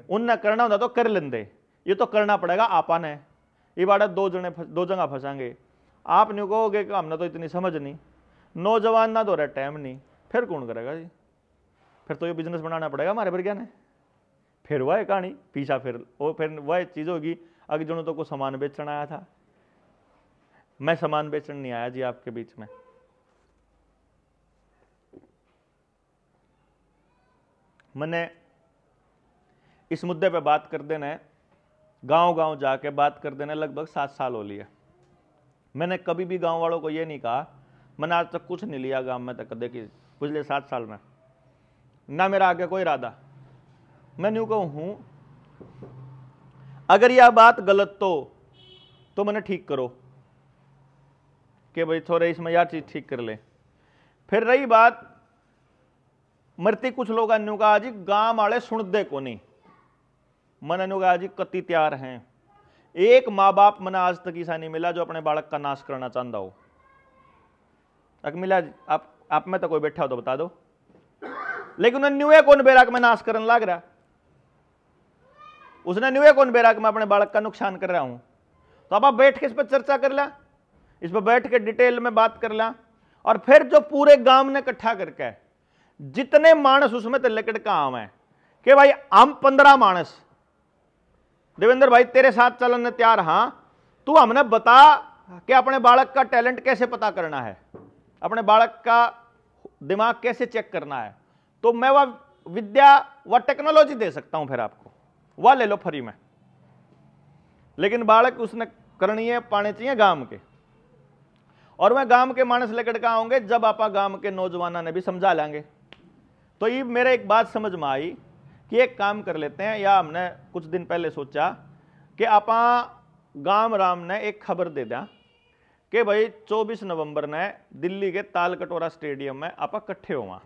उनने करना होता तो कर लेंदे। ये तो करना पड़ेगा आपा ने, ये बात दो जगह फंसाएंगे। आप नहीं कहोगे कि हमने तो इतनी समझ नहीं, नौजवान ना तो रहा टाइम नहीं, फिर कौन करेगा जी, फिर तो ये बिजनेस बनाना पड़ेगा हमारे पर क्या ने, फिर वह कहानी पीछा, फिर वह चीज होगी। अगर जनों तो कुछ सामान बेचना आया था, मैं सामान बेचने नहीं आया जी आपके बीच में। मैंने इस मुद्दे पे बात कर देना, गांव गांव जाके बात कर देना लगभग 7 साल हो लिए। मैंने कभी भी गांव वालों को ये नहीं कहा, मैंने आज तक कुछ नहीं लिया गांव में तक देखिए पिछले 7 साल में, ना मेरा आगे कोई इरादा। मैं यूं कहूं अगर यह बात गलत तो मैंने ठीक करो कि भाई थोड़े इसमें यार चीज ठीक कर ले। फिर रही बात मरती, कुछ लोग अन्यों का जी गांव वाले सुन दे को नहीं, मन अन्यों का जी कति तैयार हैं। एक माँ बाप मैंने आज तक ऐसा नहीं मिला जो अपने बालक का नाश करना चाहता हो। अगर मिला आप में तो कोई बैठा हो तो बता दो, लेकिन उन्हें न्यूए कौन बेराक में नाश करने लग रहा, उसने न्यूए कौन बेराक में अपने बालक का नुकसान कर रहा हूं। तो अब आप बैठ के इस पर चर्चा कर ला, इस पर बैठ के डिटेल में बात कर ला, और फिर जो पूरे गांव ने इकट्ठा करके जितने मानस उसमें तिलकड़ का आम है कि भाई हम 15 मानस, देवेंद्र भाई तेरे साथ चलने तैयार, हां तू हमने बता कि अपने बालक का टैलेंट कैसे पता करना है, अपने बालक का दिमाग कैसे चेक करना है, तो मैं वह विद्या वह टेक्नोलॉजी दे सकता हूं, फिर आपको वह ले लो फ्री में। लेकिन बालक उसने करनी है पाने चाहिए गांव के, और मैं गांव के मानस लेकर के आऊंगे जब आप गांव के नौजवानों ने भी समझा लेंगे। तो ये मेरे एक बात समझ में आई कि एक काम कर लेते हैं, या हमने कुछ दिन पहले सोचा कि आप गांव राम ने एक खबर दे दिया कि भाई 24 नवंबर ने दिल्ली के तालकटोरा स्टेडियम में आप इकट्ठे हुआ,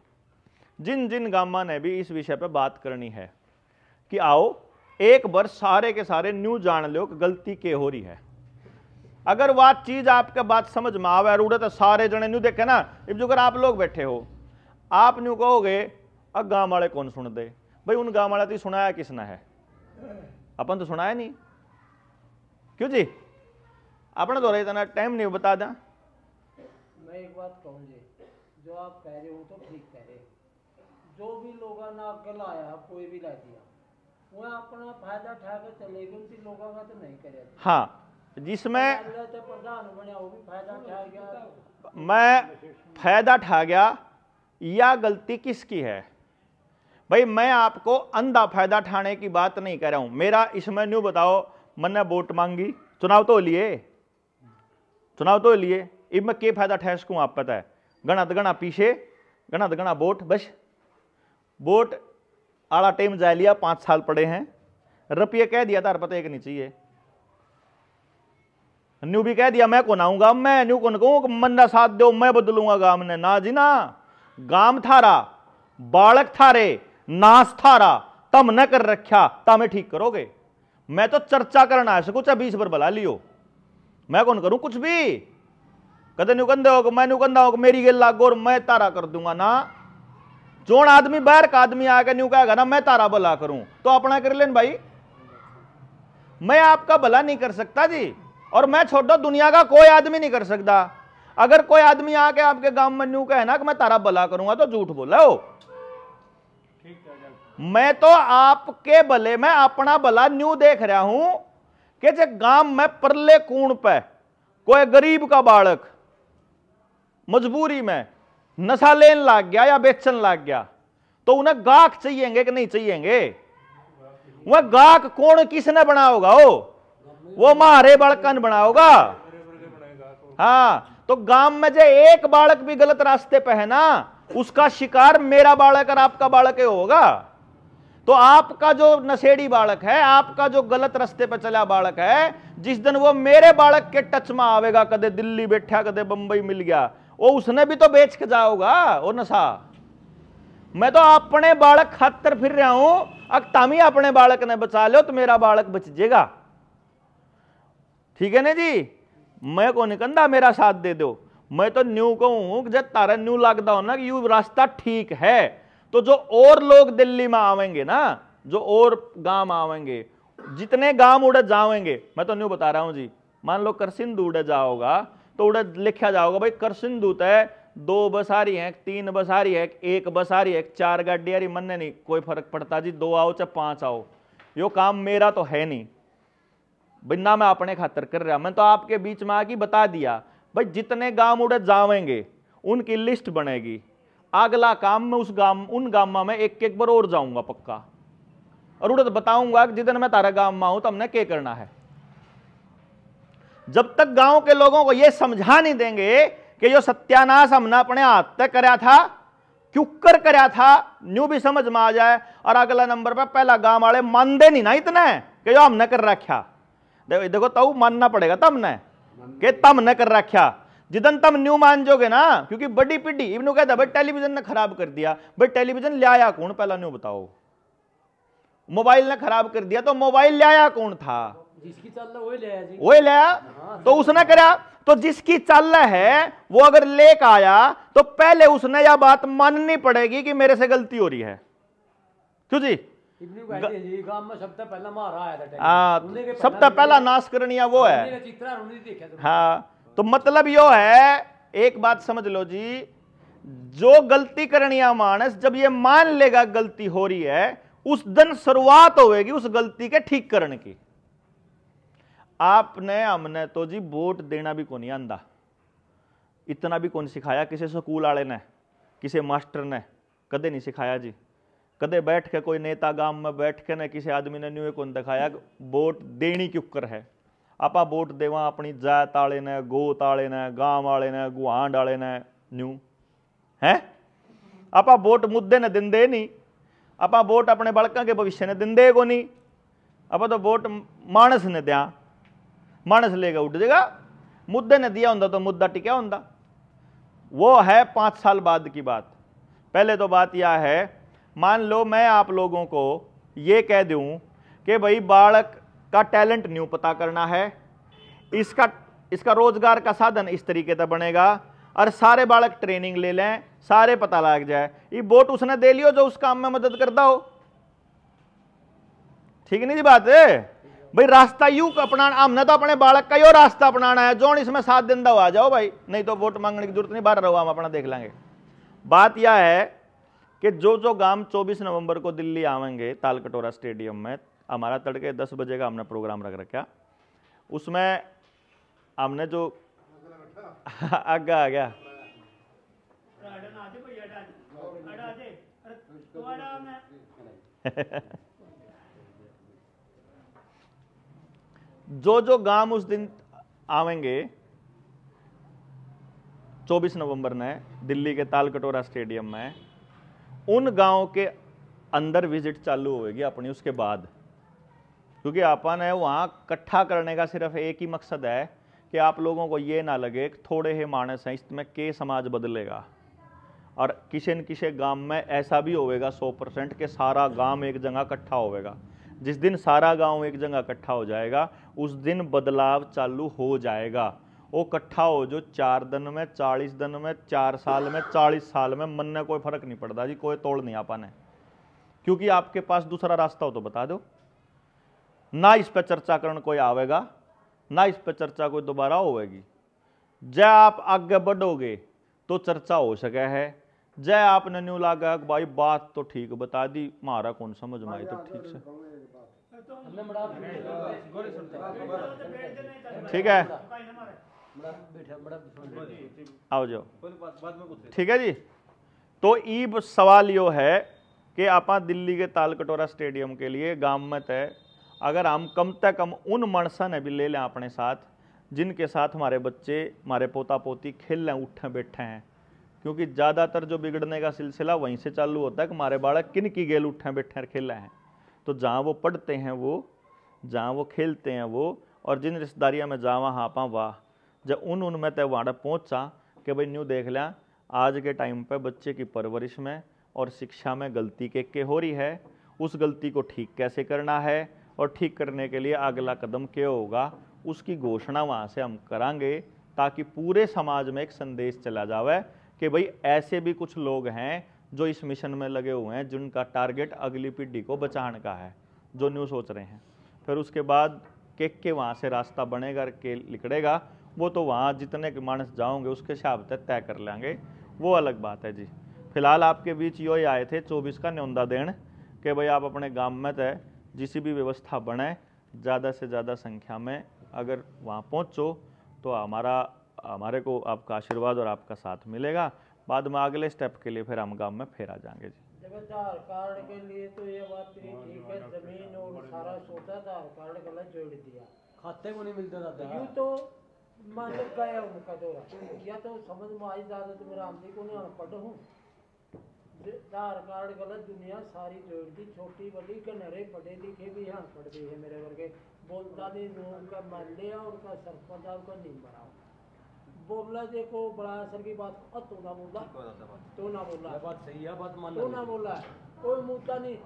जिन जिन गांव ने भी इस विषय पर बात करनी है कि आओ एक बार सारे के सारे न्यू जान लो कि गलती के हो रही है। अगर वह चीज आपके बात समझ में आवे और तो सारे जने न्यू देखे ना, अब जो आप लोग बैठे हो आप न्यू कहोगे अब गांव वाले कौन सुन दे, भाई उन गांव वाले तो सुनाया किसने है, अपन तो सुनाया नहीं, क्यों जी अपने तो रहे इतना टाइम नहीं बता दें। मैं एक बात कहूँ जी, जो आप कह रहे हो तो ठीक कह रहे, जो भी लोगों ने अक्ल आया कोई भी ला दिया वो अपना फायदा उठा के चले गए, उनकी लोगों का तो नहीं करे। हाँ जिसमें प्रधान बने वो भी फायदा उठा गया, मैं फायदा उठा गया, या गलती किसकी है भाई, मैं आपको अंधा फायदा उठाने की बात नहीं कह रहा हूं। मेरा इसमें न्यू बताओ, मैंने वोट मांगी, चुनाव तो लिए, चुनाव तो लिए, इब मैं के फायदा उठा सकूं आप पता है, गणा पीछे गणा वोट, बस वोट आला टाइम जा लिया, 5 साल पड़े हैं, रुपये कह दिया तार पता एक नहीं चाहिए, न्यू भी कह दिया मैं कौन आऊंगा, मैं न्यू कौन कहूं मन्ना साथ दो मैं बदलूंगा गांव ने, ना जी ना, गांव थारा बालक थारे नाश थारा तम न कर रखा तमें ठीक करोगे। मैं तो चर्चा करना है कुछ 20 बार बुला लियो, मैं कौन करूं कुछ भी। कदे नुकंदे हो मैं नुकंदा हो मेरी गेल लागो और मैं तारा कर दूंगा ना। जोन आदमी बाहर का आदमी आके न्यू कहेगा ना मैं तारा भला करूं तो अपना कर लेन भाई, मैं आपका भला नहीं कर सकता जी। और मैं छोड़ो दुनिया का कोई आदमी नहीं कर सकता। अगर कोई आदमी आके आपके गांव में न्यू कहे ना कि मैं तारा भला करूंगा तो झूठ बोला हो। मैं तो आपके भले में अपना भला न्यू देख रहा हूं कि जो गांव में परले कूण पे कोई गरीब का बालक मजबूरी में नशा लेन लाग गया या बेचन लाग गया तो उन्हें गाहक चाहिएंगे कि नहीं चाहिएंगे? वह गाहक कौन किसने बना होगा? वो मारे बालकन बना होगा। हाँ, तो गांव में जो एक बालक भी गलत रास्ते पे है ना उसका शिकार मेरा बालक और आपका बालक ही होगा। तो आपका जो नशेड़ी बालक है, आपका जो गलत रास्ते पे चला बालक है, जिस दिन वो मेरे बालक के टच में आवेगा, कदे दिल्ली बैठा कदे बंबई मिल गया, वो उसने भी तो बेच के जाओगा वो नशा। मैं तो अपने बालक खातर फिर रहा हूं, अगर तमी अपने बालक ने बचा लो तो मेरा बालक बच जाएगा। ठीक है ना जी? मैं को निकंदा मेरा साथ दे दो। मैं तो न्यू कहूं जब तारा न्यू लगता हो ना कि यू रास्ता ठीक है तो जो और लोग दिल्ली में आवेंगे ना, जो और गांव आवेंगे, जितने गांव उड़े जाएंगे, मैं तो न्यू बता रहा हूं जी। मान लो करसिंधु उड़े जाओगा तो उड़े लिखा जाओगा भाई करसिंधु तय 2 बस आ रही है, 3 बस आ रही है, 1 बस आ रही है, 4 गाड़ी आ रही, मन नहीं कोई फर्क पड़ता जी, 2 आओ चाहे 5 आओ, यो काम मेरा तो है नहीं बिना मैं अपने खातर कर रहा। मैं तो आपके बीच में आके बता दिया भाई जितने गांव उड़े जावेंगे उनकी लिस्ट बनेगी। अगला काम में उन गांव में एक बार और जाऊंगा पक्का, और उड़े तो बताऊंगा कि जितने मैं तारा गांव में हूं तो हमने क्या करना है। जब तक गांव के लोगों को यह समझा नहीं देंगे कि जो सत्यानाश हमने अपने हाथ तक कराया था, क्यों कराया था, न्यू भी समझ में आ जाए, और अगला नंबर पर पहला गांव वाले मानते नहीं ना इतने कि जो हमने कर रखा। देखो तो मानना पड़ेगा तमने कि तमने कर रखा। जिदन तम न्यू मान जोगे ना, क्योंकि बड़ी पीढ़ी इवनु कहता भाई टेलीविजन ने खराब कर दिया। भाई टेलीविजन लाया कौन पहला न्यू बताओ? मोबाइल ने खराब कर दिया तो मोबाइल लाया कौन था? जिसकी चल रहा वही लाया जी, वही लाया तो उसने करा। तो जिसकी चल है वो अगर लेक आया तो पहले उसने यह बात माननी पड़ेगी कि मेरे से गलती हो रही है। क्यों जी? गांव में सबसे पहला मारा आया था, सबसे पहला नाश करनिया वो है। हाँ, तो मतलब यो है, एक बात समझ लो जी, जो गलती करनिया मानस जब ये मान लेगा गलती हो रही है, उस दिन शुरुआत होगी उस गलती के ठीक करने की। आपने हमने तो जी वोट देना भी कौन आंदा, इतना भी कौन सिखाया किसी स्कूल वाले ने, किसी मास्टर ने कदे नहीं सिखाया जी। कदे बैठ के कोई नेता गांव में बैठ के ने किसी आदमी ने न्यू कौन दिखाया वोट देनी क्यों कर है। आपा वोट देवा अपनी जात आले ने, गोत आले ने, गांव वाले ने, गुहांड आले ने न्यू है। आपा वोट मुद्दे ने दिंदे नहीं, आपा वोट अपने बड़का के भविष्य ने दिंदे को नहीं। आपा तो वोट मानस ने दिया, मानस लेगा उठ जाएगा। मुद्दे ने दिया होंदा तो मुद्दा टिका होंदा। वो है 5 साल बाद की बात। पहले तो बात यह है, मान लो मैं आप लोगों को ये कह दूं कि भाई बालक का टैलेंट न्यू पता करना है, इसका रोजगार का साधन इस तरीके से बनेगा, और सारे बालक ट्रेनिंग ले लें, सारे पता लग जाए। ये वोट उसने दे लियो जो उस काम में मदद करता हो। ठीक नहीं जी बात है भाई? रास्ता यू अपनाना, हमने तो अपने बालक का यो रास्ता अपनाना है। जो इसमें 7 दिन दो आ जाओ भाई, नहीं तो वोट मांगने की जरूरत नहीं, बाहर रहो, हम अपना देख लेंगे। बात यह है कि जो गांव 24 नवंबर को दिल्ली आवेंगे तालकटोरा स्टेडियम में, हमारा तड़के 10 बजे का हमने प्रोग्राम रख रखा। उसमें हमने जो आगे आ गया जो गांव उस दिन आवेंगे 24 नवंबर ने दिल्ली के तालकटोरा स्टेडियम में, उन गांव के अंदर विजिट चालू होगी अपनी उसके बाद। क्योंकि अपन है वहां इकट्ठा करने का सिर्फ एक ही मकसद है कि आप लोगों को ये ना लगे कि थोड़े ही मानस हैं इसमें के समाज बदलेगा। और किसी न किसी गांव में ऐसा भी होगा 100% कि सारा गांव एक जगह इकट्ठा होगा। जिस दिन सारा गांव एक जगह इकट्ठा हो जाएगा उस दिन बदलाव चालू हो जाएगा। वो इकट्ठा हो जो 4 दिन में, 40 दिन में, 4 साल में, 40 साल में, मन में कोई फर्क नहीं पड़ता जी, कोई तोड़ नहीं आपने। क्योंकि आपके पास दूसरा रास्ता हो तो बता दो। ना इस पर चर्चा करने कोई आवेगा, ना इस पर चर्चा कोई दोबारा होगी। जय आप आगे बढ़ोगे तो चर्चा हो सके है। जय आपने न्यू लागा भाई बात तो ठीक बता दी, मारा कौन समझ में आई तो ठीक से ठीक है, आओ जाओ, ठीक है जी। तो ईब सवाल यो है कि आप दिल्ली के तालकटोरा स्टेडियम के लिए गांव में तय अगर हम कम से कम उन मनसा ने भी ले लें अपने साथ जिनके साथ हमारे बच्चे, हमारे पोता पोती खेल रहे उठे बैठे हैं, क्योंकि ज़्यादातर जो बिगड़ने का सिलसिला वहीं से चालू होता है कि हमारे बालक किन की गेल उठे बैठे खेल रहे हैं। तो जहाँ वो पढ़ते हैं वो, जहाँ वो खेलते हैं वो, और जिन रिश्तेदारियों में जा वहाँ आपा वाह, जब उनमें तय वहाँ पहुँचा कि भाई न्यू देख लिया आज के टाइम पे बच्चे की परवरिश में और शिक्षा में गलती के हो रही है, उस गलती को ठीक कैसे करना है और ठीक करने के लिए अगला कदम क्या होगा, उसकी घोषणा वहाँ से हम करांगे ताकि पूरे समाज में एक संदेश चला जावे कि भाई ऐसे भी कुछ लोग हैं जो इस मिशन में लगे हुए हैं जिनका टारगेट अगली पीढ़ी को बचाने का है, जो न्यू सोच रहे हैं। फिर उसके बाद के वहाँ से रास्ता बनेगा के निकलेगा, वो तो वहाँ जितने के मानस जाओगे उसके हिसाब से तय कर लेंगे, वो अलग बात है जी। फिलहाल आपके बीच यो ही आए थे 24 का न्योंदा देन कि भाई आप अपने गांव में तय जिसी भी व्यवस्था बने ज़्यादा से ज़्यादा संख्या में अगर वहाँ पहुँचो तो हमारे को आपका आशीर्वाद और आपका साथ मिलेगा। बाद में अगले स्टेप के लिए फिर हम गांव में फिर आ जाएंगे जी। जब आधार कार्ड के लिए तो ये बात ठीक है, जमीन और सारा सोचा आधार कार्ड गलत जोड़ दिया, खाते को नहीं मिलता था यूँ तो मान गया उनका दौरा, या तो समझ में आई ज़्यादा तो मेरा आमदी को नहीं अनपढ़ हूँ। आधार कार्ड गलत दुनिया सारी जोड़ दी, छोटी बड़ी कनरे पढ़े लिखे भी यहाँ पढ़ दी है मेरे वर्गे, बोलता नहीं उनका मान लिया उनका सरपंच उनका नहीं बना बोला देखो बड़ा असर की बात तो ना बोला तो ना बोला बात सही है, बात मान तो ना बोला कोई मुद्दा नहीं।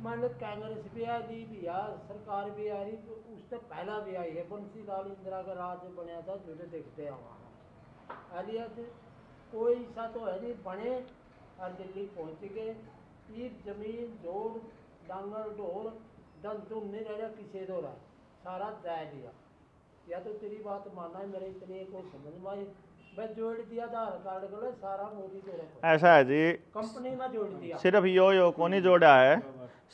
मान कांग्रेस भी आई दी भी आ, सरकार भी आ रही, तो उससे पहला भी आई है बंसी लाल इंदिरा का राज बनया था जो देखते हैं वहाँ आलिया से कोई सा तो है नहीं बने और दिल्ली पहुँच गए। ये जमीन जोड़ डांगर ढोर दन तुम नहीं रह रहा किसे दो रहा सारा जाय दिया, या तो तेरी बात मानना है मेरे इतने को समझ में आई, मैं जोड़ दिया आधार कार्ड गलत सारा मोदी जोड़ा। ऐसा है जी, कंपनी में जोड़ दिया, सिर्फ यो को नहीं जोड़ा है,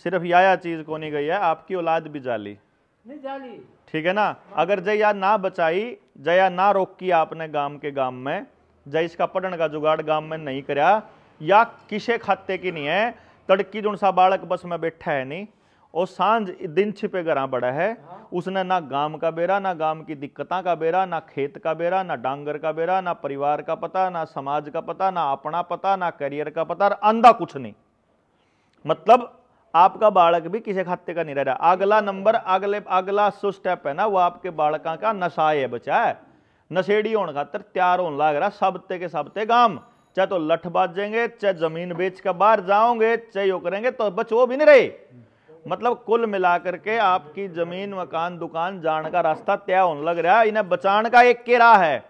सिर्फ या चीज को नहीं गई है, आपकी औलाद भी जाली नहीं जाली, ठीक है ना। अगर जया ना बचाई, जया ना रोकी आपने गांव के गांव में, जय इसका पढ़ने का जुगाड़ गांव में नहीं कराया, या किसे खाते की नहीं है, तड़की जो सा बालक बस में बैठा है नहीं और सांझ दिन छिपे घर बड़ा है, उसने ना गांव का बेरा, ना गांव की दिक्कतों का बेरा, ना खेत का बेरा, ना डांगर का बेरा, ना परिवार का पता, ना समाज का पता, ना अपना पता, ना करियर का पता, अंधा कुछ नहीं। मतलब आपका बालक भी किसी खाते का नहीं रह रहा। अगला नंबर अगला स्टेप है ना वो आपके बालका का नशा है बचा है, नशेड़ी होने खातर तैयार होने लग रहा सबते के सबते गांव, चाहे तो लठ बाजेंगे, चाहे जमीन बेच कर बाहर जाओगे, चाहे यो करेंगे तो बच वो भी नहीं रहे। मतलब कुल मिलाकर के आपकी जमीन मकान दुकान जाने का रास्ता तय होने लग रहा है। इन्हें बचाने का एक के राह है,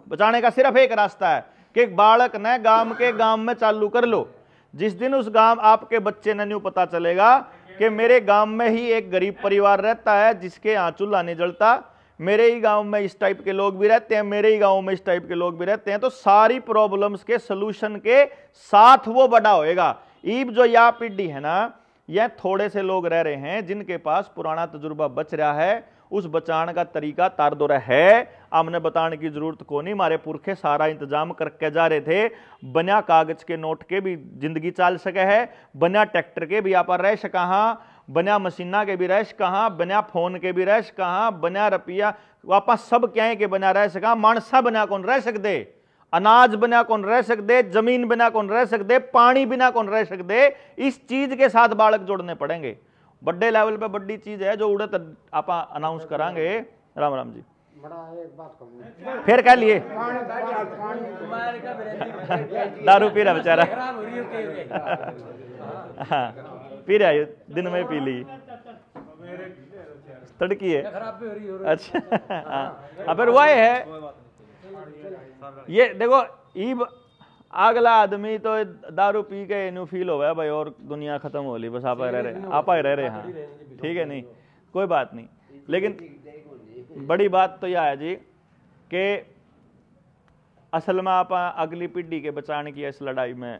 बचाने का सिर्फ एक रास्ता है कि बालक ने गांव में चालू कर लो। जिस दिन उस गांव आपके बच्चे ने न्यू पता चलेगा कि मेरे गांव में ही एक गरीब परिवार रहता है जिसके यहाँ चूल्हा नहीं जलता, मेरे ही गांव में इस टाइप के लोग भी रहते हैं, मेरे ही गांव में इस टाइप के लोग भी रहते हैं, तो सारी प्रॉब्लम्स के सलूशन के साथ वो बड़ा होएगा। ईब जो या पीढ़ी है ना, यह थोड़े से लोग रह रहे हैं जिनके पास पुराना तजुर्बा बच रहा है, उस बचाने का तरीका तार दो रहा है, हमने बताने की जरूरत को नहीं। हमारे पुरखे सारा इंतजाम करके जा रहे थे, बना कागज के नोट के भी जिंदगी चाल सके है, बना ट्रैक्टर के भी आप रह कहाँ, बना मशीना के भी रह कहाँ, बना फोन के भी रह कहाँ, बना रुपया आप सब क्या है कि बना रह सका, मानसा बना कौन रह सकते, अनाज बिना कौन रह सकते, जमीन बिना कौन रह सकते, पानी बिना कौन रह सकते। इस चीज के साथ बालक जोड़ने पड़ेंगे। बड़े लेवल पे बड़ी चीज है जो उड़े आप अनाउंस करांगे। राम राम जी। बड़ा एक बात कहूं फिर कह लिए दारू पी रहा बेचारा, हाँ पी रहा दिन में पी ली। तड़की है, खराबी हो रही हो अच्छा हाँ फिर वही है। ये देखो ईब अगला आदमी तो दारू पी के इनू फील हो गया भाई और दुनिया खत्म हो ली, बस आप रह रहे हाँ ठीक है, नहीं कोई बात नहीं। लेकिन बड़ी बात तो यह है जी कि असल में आप अगली पीढ़ी के बचाने की इस लड़ाई में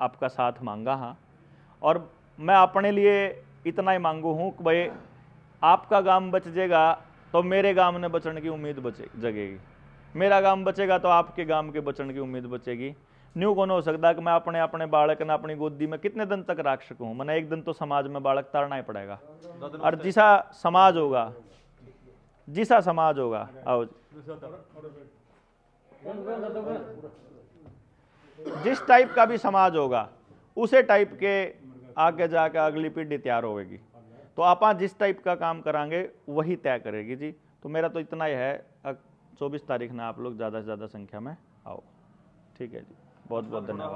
आपका साथ मांगा हाँ, और मैं अपने लिए इतना ही मांगू हूँ कि भाई आपका गांव बच जाएगा तो मेरे गांव ने बचने की उम्मीद जगेगी, मेरा गांव बचेगा तो आपके गांव के बचने की उम्मीद बचेगी। न्यू कौन हो सकता कि मैं अपने अपने बालक ने अपनी गोदी में कितने दिन तक रख सकूँ, मैंने एक दिन तो समाज में बालक तारना ही पड़ेगा। और जिसा समाज होगा आओ जिस टाइप का भी समाज होगा उसे टाइप के आगे जाकर अगली पीढ़ी तैयार होगी, तो आप जिस टाइप का काम करांगे वही तय करेगी जी। तो मेरा तो इतना ही है, 24 तारीख ना आप लोग ज़्यादा से ज़्यादा संख्या में आओ, ठीक है जी, बहुत बहुत धन्यवाद।